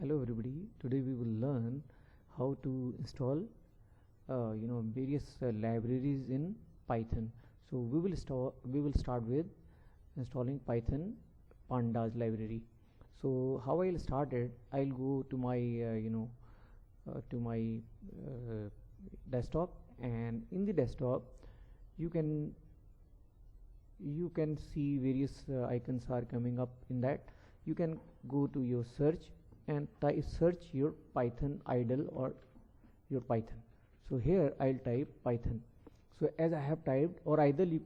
Hello everybody. Today we will learn how to install various libraries in Python. So we will start with installing Python pandas library. So how I'll start it, I'll go to my desktop, and in the desktop you can see various icons are coming up. In that you can go to your search and search your Python idle or your Python. So here I'll type Python. So as I have typed, or either you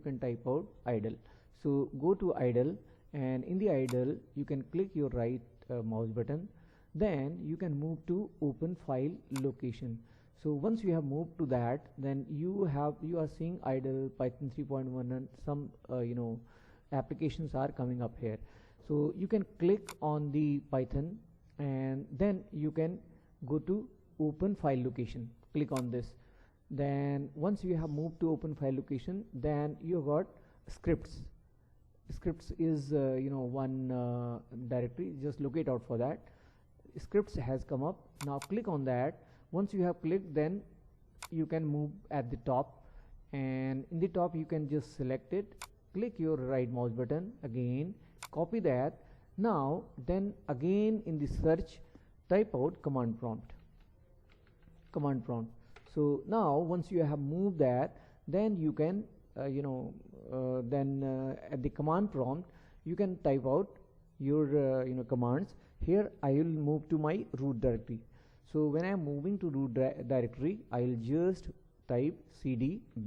can type out idle. So go to idle, and in the idle you can click your right mouse button. Then you can move to open file location. So once you have moved to that, then you are seeing idle, Python 3.1, and some applications are coming up here. So you can click on the Python, and then you can go to open file location. Click on this. Then once you have moved to open file location, then you got scripts. Scripts is one directory. Just locate out for that. Scripts has come up. Now click on that. Once you have clicked, then you can move at the top, and in the top you can just select it, click your right mouse button again, copy that. Now then again in the search type out command prompt. So now once you have moved that, then you can at the command prompt you can type out your commands. Here I will move to my root directory. So when I am moving to root directory, I will just type cd /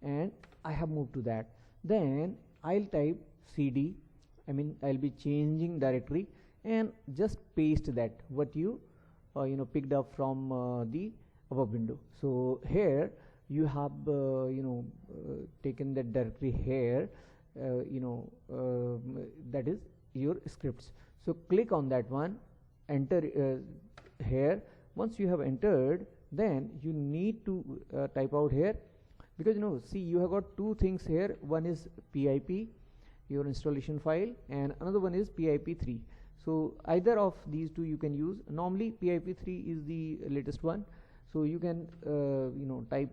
and I have moved to that. Then I'll type cd, I'll be changing directory, and just paste that what you picked up from the above window. So here you have taken that directory here, that is your scripts. So click on that one, enter here. Once you have entered, then you need to type out here, because see, you have got two things here. One is pip, your installation file, and another one is pip3. so either of these two you can use. Normally pip3 is the latest one, so you can type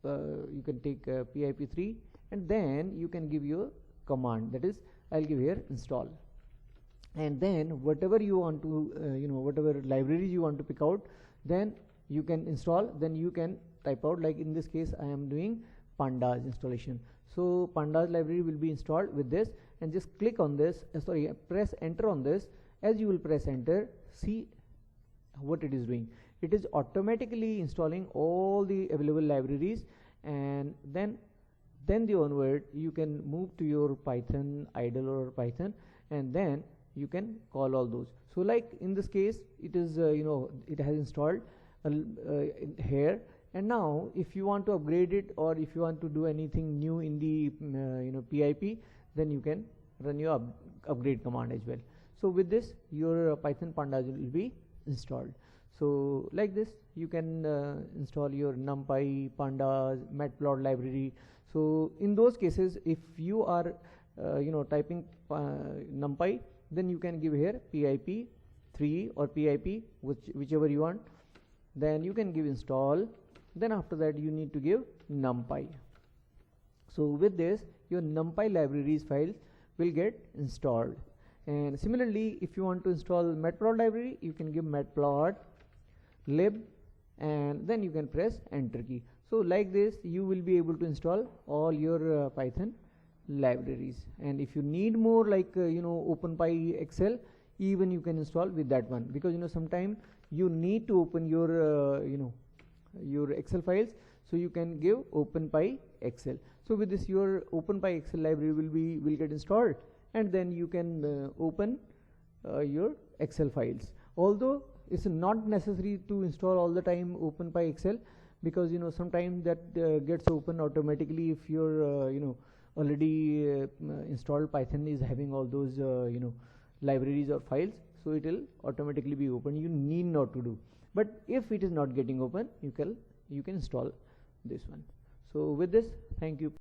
you can take pip3, and then you can give your command, that is I'll give here install, and then whatever you want to whatever libraries you want to pick out, then you can install. Then you can type out, like in this case I am doing pandas installation. So pandas library will be installed with this, and just click on this, press enter on this. As you will press enter, see what it is doing. It is automatically installing all the available libraries, and then the onward you can move to your Python idle or Python, and then you can call all those. So like in this case it is it has installed here, and now if you want to upgrade it, or if you want to do anything new in the pip, then you can run your upgrade command as well. So with this your Python pandas will be installed. So like this you can install your numpy, pandas, matplotlib library. So in those cases, if you are typing numpy, then you can give here pip3 or pip, whichever you want. Then you can give install. Then after that you need to give numpy. So with this your numpy libraries files will get installed. And similarly, if you want to install matplotlib library, you can give matplotlib, and then you can press enter key. So like this you will be able to install all your Python libraries. And if you need more, like OpenPy Excel, even you can install with that one, because sometime you need to open your your Excel files, so you can give OpenPy Excel. So with this your OpenPy Excel library will get installed, and then you can open your Excel files. Although it's not necessary to install all the time OpenPy Excel, because sometimes that gets open automatically if your already installed Python is having all those libraries or files, so it will automatically be open. You need not to do. But if it is not getting open, you can install this one. So with this, thank you.